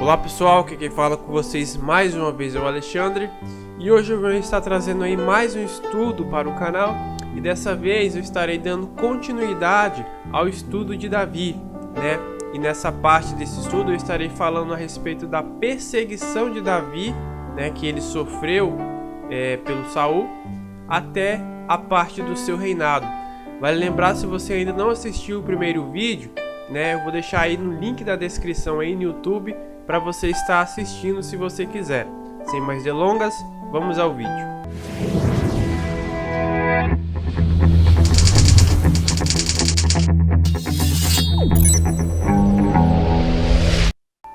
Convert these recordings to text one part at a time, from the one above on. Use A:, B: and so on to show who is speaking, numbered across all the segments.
A: Olá pessoal, aqui quem fala com vocês mais uma vez é o Alexandre e hoje eu vou estar trazendo aí mais um estudo para o canal e dessa vez eu estarei dando continuidade ao estudo de Davi, né? E nessa parte desse estudo eu estarei falando a respeito da perseguição de Davi, né? Que ele sofreu pelo Saul até a parte do seu reinado. Vale lembrar, se você ainda não assistiu o primeiro vídeo, né? Eu vou deixar aí no link da descrição aí no YouTube para você estar assistindo se você quiser. Sem mais delongas, vamos ao vídeo.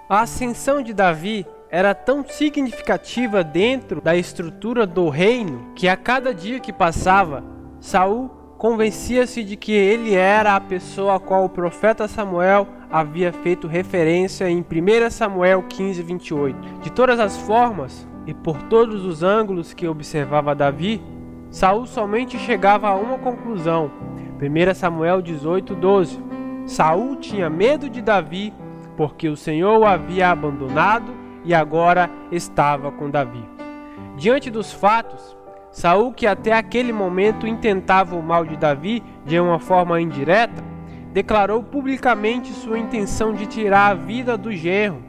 A: A ascensão de Davi era tão significativa dentro da estrutura do reino que a cada dia que passava, Saul convencia-se de que ele era a pessoa a qual o profeta Samuel havia feito referência em 1 Samuel 15:28. De todas as formas e por todos os ângulos que observava Davi, Saul somente chegava a uma conclusão. 1 Samuel 18:12. Saul tinha medo de Davi porque o Senhor o havia abandonado e agora estava com Davi. Diante dos fatos, Saul, que até aquele momento intentava o mal de Davi de uma forma indireta, declarou publicamente sua intenção de tirar a vida do genro.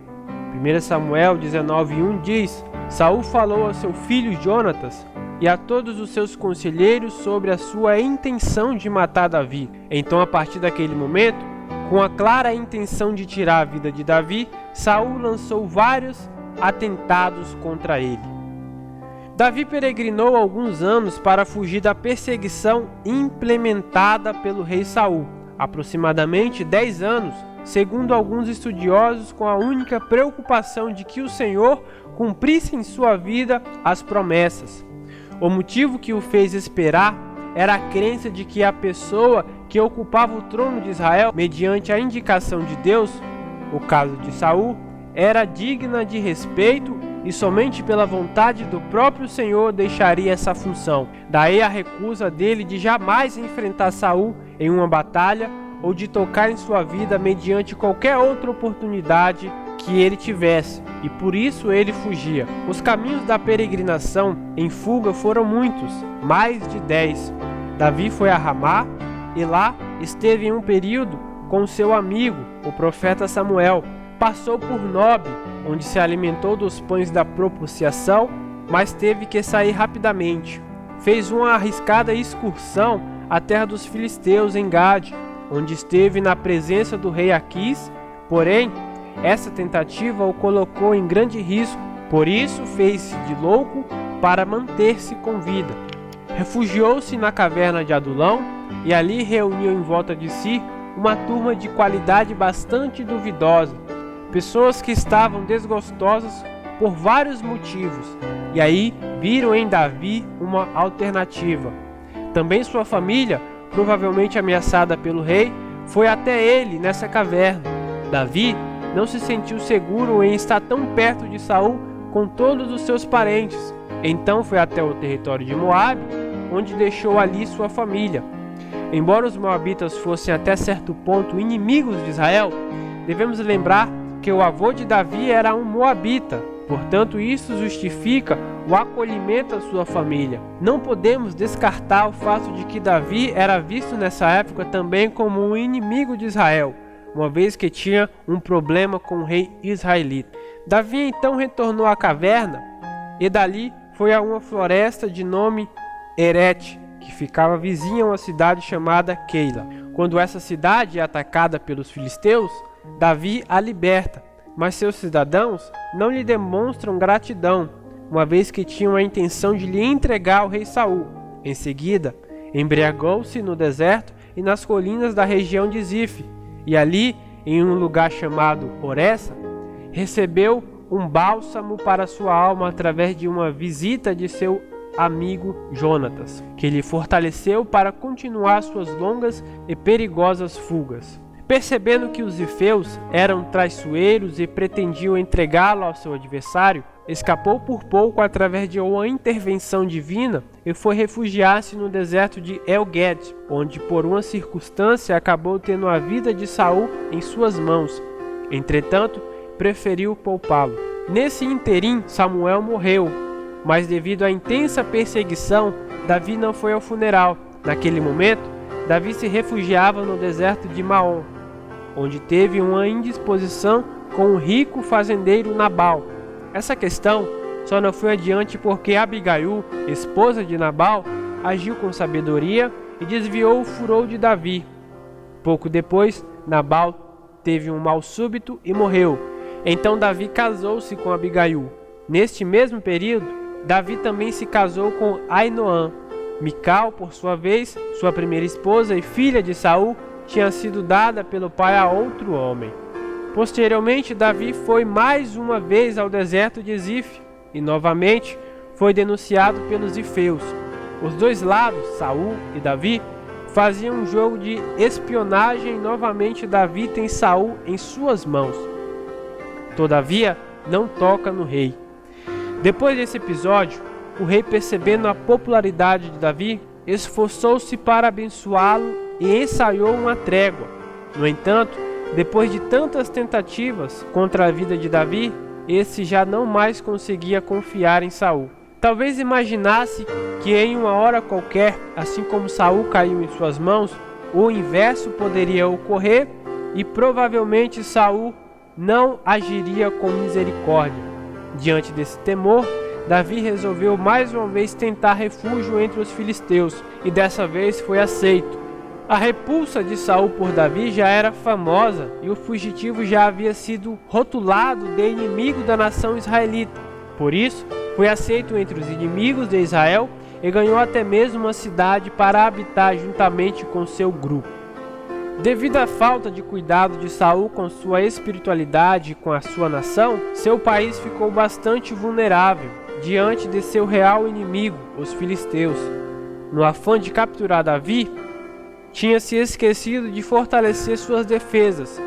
A: 1 Samuel 19:1 diz: Saul falou a seu filho Jonatas e a todos os seus conselheiros sobre a sua intenção de matar Davi. Então, a partir daquele momento, com a clara intenção de tirar a vida de Davi, Saul lançou vários atentados contra ele. Davi peregrinou alguns anos para fugir da perseguição implementada pelo rei Saul, aproximadamente 10 anos, segundo alguns estudiosos, com a única preocupação de que o Senhor cumprisse em sua vida as promessas. O motivo que o fez esperar era a crença de que a pessoa que ocupava o trono de Israel, mediante a indicação de Deus, o caso de Saul, era digna de respeito e somente pela vontade do próprio Senhor deixaria essa função. Daí a recusa dele de jamais enfrentar Saul em uma batalha ou de tocar em sua vida mediante qualquer outra oportunidade que ele tivesse, e por isso ele fugia. Os caminhos da peregrinação em fuga foram muitos, mais de 10. Davi foi a Ramá e lá esteve em um período com seu amigo, o profeta Samuel. Passou por Nob, onde se alimentou dos pães da propiciação, mas teve que sair rapidamente. Fez uma arriscada excursão à terra dos filisteus em Gade, onde esteve na presença do rei Aquis, porém, essa tentativa o colocou em grande risco, por isso fez-se de louco para manter-se com vida. Refugiou-se na caverna de Adulão e ali reuniu em volta de si uma turma de qualidade bastante duvidosa, pessoas que estavam desgostosas por vários motivos, e aí viram em Davi uma alternativa. Também sua família, provavelmente ameaçada pelo rei, foi até ele nessa caverna. Davi não se sentiu seguro em estar tão perto de Saul com todos os seus parentes. Então foi até o território de Moabe, onde deixou ali sua família. Embora os moabitas fossem até certo ponto inimigos de Israel, devemos lembrar que o avô de Davi era um moabita, portanto isso justifica o acolhimento à sua família. Não podemos descartar o fato de que Davi era visto nessa época também como um inimigo de Israel, uma vez que tinha um problema com o rei israelita. Davi então retornou à caverna e dali foi a uma floresta de nome Herete, que ficava vizinha a uma cidade chamada Keila. Quando essa cidade é atacada pelos filisteus, Davi a liberta, mas seus cidadãos não lhe demonstram gratidão, uma vez que tinham a intenção de lhe entregar ao rei Saul. Em seguida, embriagou-se no deserto e nas colinas da região de Zif, e ali, em um lugar chamado Oressa, recebeu um bálsamo para sua alma através de uma visita de seu amigo Jonatas, que lhe fortaleceu para continuar suas longas e perigosas fugas. Percebendo que os zifeus eram traiçoeiros e pretendiam entregá-lo ao seu adversário, escapou por pouco através de uma intervenção divina e foi refugiar-se no deserto de El-Ged, onde por uma circunstância acabou tendo a vida de Saul em suas mãos. Entretanto, preferiu poupá-lo. Nesse interim, Samuel morreu, mas devido à intensa perseguição, Davi não foi ao funeral. Naquele momento, Davi se refugiava no deserto de Maom, onde teve uma indisposição com um rico fazendeiro Nabal. Essa questão só não foi adiante porque Abigail, esposa de Nabal, agiu com sabedoria e desviou o furor de Davi. Pouco depois, Nabal teve um mal súbito e morreu. Então Davi casou-se com Abigail. Neste mesmo período, Davi também se casou com Ainoã. Mical, por sua vez, sua primeira esposa e filha de Saul, tinha sido dada pelo pai a outro homem. Posteriormente, Davi foi mais uma vez ao deserto de Zif e novamente foi denunciado pelos zifeus. Os dois lados, Saul e Davi, faziam um jogo de espionagem e novamente Davi tem Saul em suas mãos. Todavia, não toca no rei. Depois desse episódio, o rei, percebendo a popularidade de Davi, esforçou-se para abençoá-lo e ensaiou uma trégua. No entanto, depois de tantas tentativas contra a vida de Davi, esse já não mais conseguia confiar em Saul. Talvez imaginasse que em uma hora qualquer, assim como Saul caiu em suas mãos, o inverso poderia ocorrer e provavelmente Saul não agiria com misericórdia. Diante desse temor, Davi resolveu mais uma vez tentar refúgio entre os filisteus e dessa vez foi aceito. A repulsa de Saul por Davi já era famosa e o fugitivo já havia sido rotulado de inimigo da nação israelita. Por isso, foi aceito entre os inimigos de Israel e ganhou até mesmo uma cidade para habitar juntamente com seu grupo. Devido à falta de cuidado de Saul com sua espiritualidade e com a sua nação, seu país ficou bastante vulnerável diante de seu real inimigo, os filisteus. No afã de capturar Davi, tinha se esquecido de fortalecer suas defesas.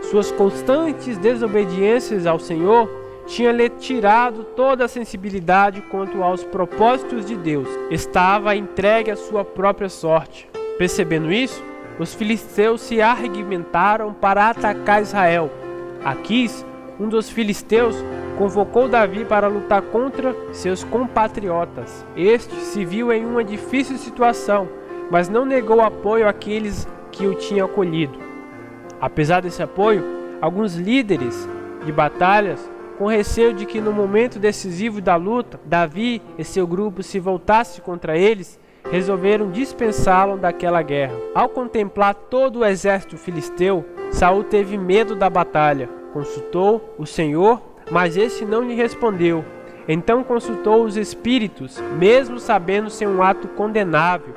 A: Suas constantes desobediências ao Senhor tinha lhe tirado toda a sensibilidade quanto aos propósitos de Deus. Estava entregue à sua própria sorte. Percebendo isso, os filisteus se arregimentaram para atacar Israel. Aquis, um dos filisteus, convocou Davi para lutar contra seus compatriotas. Este se viu em uma difícil situação, mas não negou apoio àqueles que o tinham acolhido. Apesar desse apoio, alguns líderes de batalhas, com receio de que no momento decisivo da luta, Davi e seu grupo se voltassem contra eles, resolveram dispensá-lo daquela guerra. Ao contemplar todo o exército filisteu, Saul teve medo da batalha. Consultou o Senhor, mas este não lhe respondeu. Então consultou os espíritos, mesmo sabendo ser um ato condenável,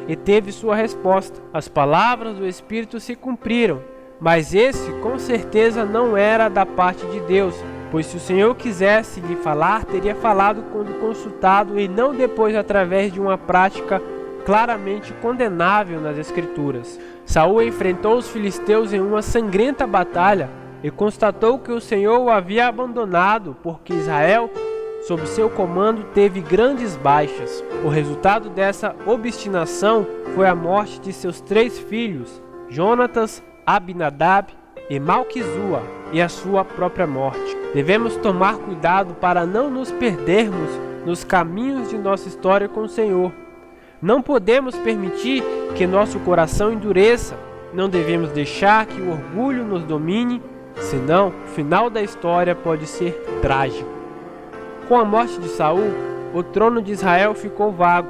A: e teve sua resposta. As palavras do espírito se cumpriram, mas esse com certeza não era da parte de Deus, pois se o Senhor quisesse lhe falar, teria falado quando consultado e não depois através de uma prática claramente condenável nas Escrituras. Saul enfrentou os filisteus em uma sangrenta batalha e constatou que o Senhor o havia abandonado, porque Israel, sob seu comando, teve grandes baixas. O resultado dessa obstinação foi a morte de seus 3 filhos, Jonatas, Abinadab e Malquizua, e a sua própria morte. Devemos tomar cuidado para não nos perdermos nos caminhos de nossa história com o Senhor. Não podemos permitir que nosso coração endureça. Não devemos deixar que o orgulho nos domine, senão o final da história pode ser trágico. Com a morte de Saul, o trono de Israel ficou vago,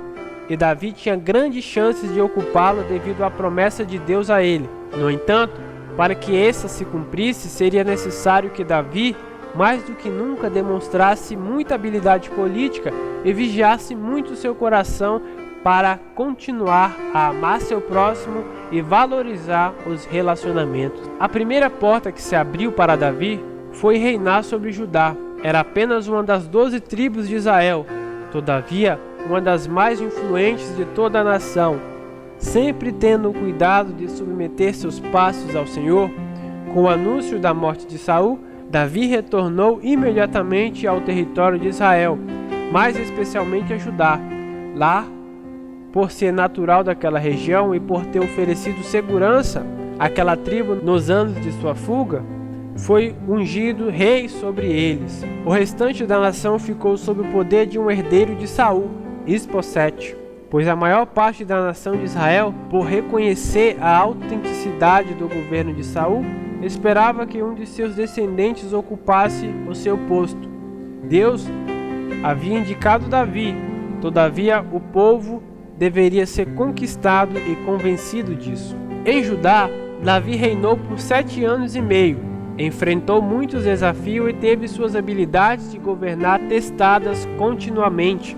A: e Davi tinha grandes chances de ocupá-lo devido à promessa de Deus a ele. No entanto, para que essa se cumprisse, seria necessário que Davi, mais do que nunca, demonstrasse muita habilidade política e vigiasse muito seu coração para continuar a amar seu próximo e valorizar os relacionamentos. A primeira porta que se abriu para Davi foi reinar sobre Judá. Era apenas uma das 12 tribos de Israel, todavia uma das mais influentes de toda a nação. Sempre tendo o cuidado de submeter seus passos ao Senhor, com o anúncio da morte de Saul, Davi retornou imediatamente ao território de Israel, mais especialmente a Judá. Lá, por ser natural daquela região e por ter oferecido segurança àquela tribo nos anos de sua fuga, foi ungido rei sobre eles. O restante da nação ficou sob o poder de um herdeiro de Saul, Isbosete, pois a maior parte da nação de Israel, por reconhecer a autenticidade do governo de Saul, esperava que um de seus descendentes ocupasse o seu posto. Deus havia indicado Davi, todavia o povo deveria ser conquistado e convencido disso. Em Judá, Davi reinou por 7 anos e meio, enfrentou muitos desafios e teve suas habilidades de governar testadas continuamente.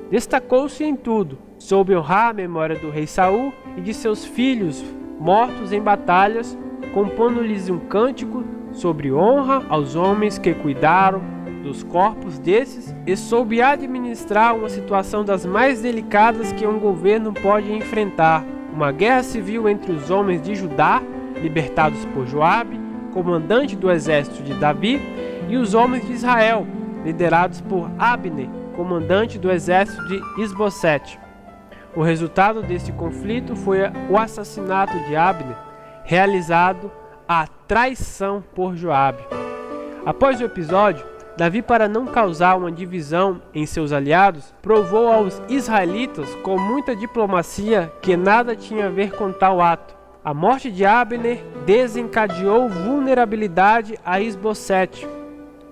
A: Destacou-se em tudo, soube honrar a memória do rei Saul e de seus filhos mortos em batalhas, compondo-lhes um cântico sobre honra aos homens que cuidaram dos corpos desses e soube administrar uma situação das mais delicadas que um governo pode enfrentar, uma guerra civil entre os homens de Judá, libertados por Joabe, comandante do exército de Davi, e os homens de Israel, liderados por Abner, comandante do exército de Isbosete. O resultado desse conflito foi o assassinato de Abner, realizado à traição por Joabe. Após o episódio, Davi, para não causar uma divisão em seus aliados, provou aos israelitas com muita diplomacia que nada tinha a ver com tal ato. A morte de Abner desencadeou vulnerabilidade a Isbosete,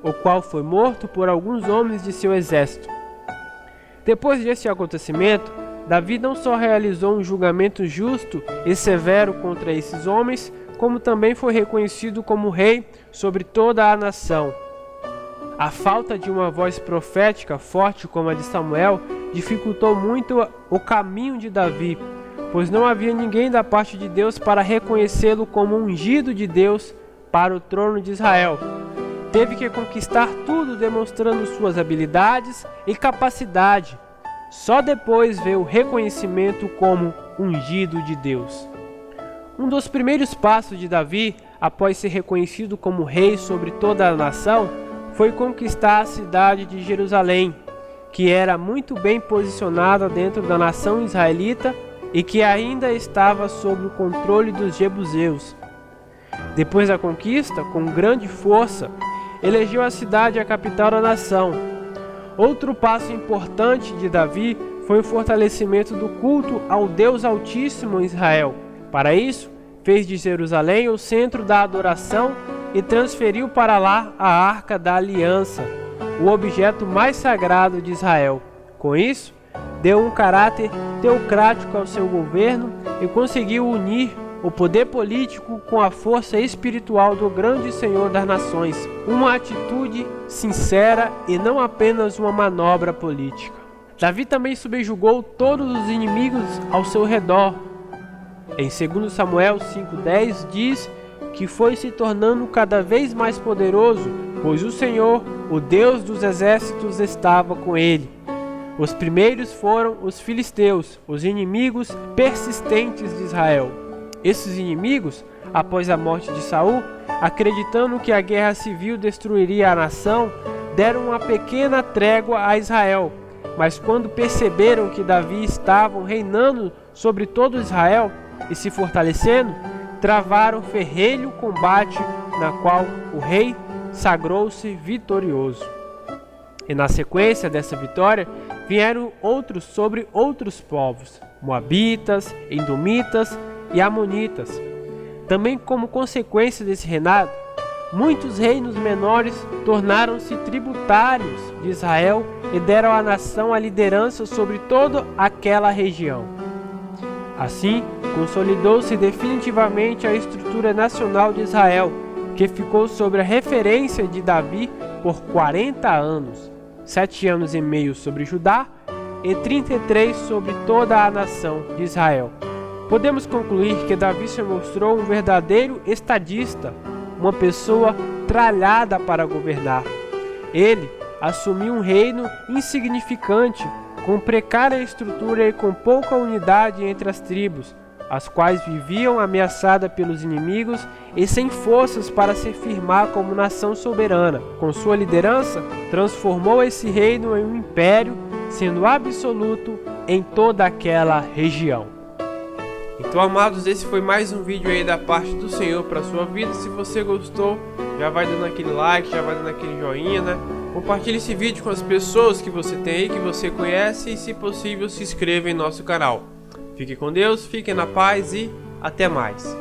A: o qual foi morto por alguns homens de seu exército. Depois desse acontecimento, Davi não só realizou um julgamento justo e severo contra esses homens, como também foi reconhecido como rei sobre toda a nação. A falta de uma voz profética forte como a de Samuel dificultou muito o caminho de Davi, pois não havia ninguém da parte de Deus para reconhecê-lo como ungido de Deus para o trono de Israel. Teve que conquistar tudo demonstrando suas habilidades e capacidade. Só depois veio o reconhecimento como ungido de Deus. Um dos primeiros passos de Davi, após ser reconhecido como rei sobre toda a nação, foi conquistar a cidade de Jerusalém, que era muito bem posicionada dentro da nação israelita e que ainda estava sob o controle dos jebuseus. Depois da conquista, com grande força, elegeu a cidade a capital da nação. Outro passo importante de Davi foi o fortalecimento do culto ao Deus Altíssimo em Israel. Para isso, fez de Jerusalém o centro da adoração e transferiu para lá a Arca da Aliança, o objeto mais sagrado de Israel. Com isso, deu um caráter teocrático ao seu governo e conseguiu unir o poder político com a força espiritual do grande Senhor das Nações, uma atitude sincera e não apenas uma manobra política. Davi também subjugou todos os inimigos ao seu redor. Em 2 Samuel 5,10 diz que foi se tornando cada vez mais poderoso, pois o Senhor, o Deus dos exércitos, estava com ele. Os primeiros foram os filisteus, os inimigos persistentes de Israel. Esses inimigos, após a morte de Saul, acreditando que a guerra civil destruiria a nação, deram uma pequena trégua a Israel. Mas quando perceberam que Davi estava reinando sobre todo Israel e se fortalecendo, travaram ferrenho combate, na qual o rei sagrou-se vitorioso. E na sequência dessa vitória, vieram outros sobre outros povos, moabitas, edomitas e amonitas. Também como consequência desse reinado, muitos reinos menores tornaram-se tributários de Israel e deram à nação a liderança sobre toda aquela região. Assim, consolidou-se definitivamente a estrutura nacional de Israel, que ficou sob a referência de Davi por 40 anos, 7 anos e meio sobre Judá e 33 sobre toda a nação de Israel. Podemos concluir que Davi se mostrou um verdadeiro estadista, uma pessoa tralhada para governar. Ele assumiu um reino insignificante, com precária estrutura e com pouca unidade entre as tribos, as quais viviam ameaçadas pelos inimigos e sem forças para se firmar como nação soberana. Com sua liderança, transformou esse reino em um império, sendo absoluto em toda aquela região. Então, amados, esse foi mais um vídeo aí da parte do Senhor para sua vida. Se você gostou, já vai dando aquele like, já vai dando aquele joinha, né? Compartilhe esse vídeo com as pessoas que você tem aí, que você conhece, e se possível se inscreva em nosso canal. Fique com Deus, fiquem na paz e até mais.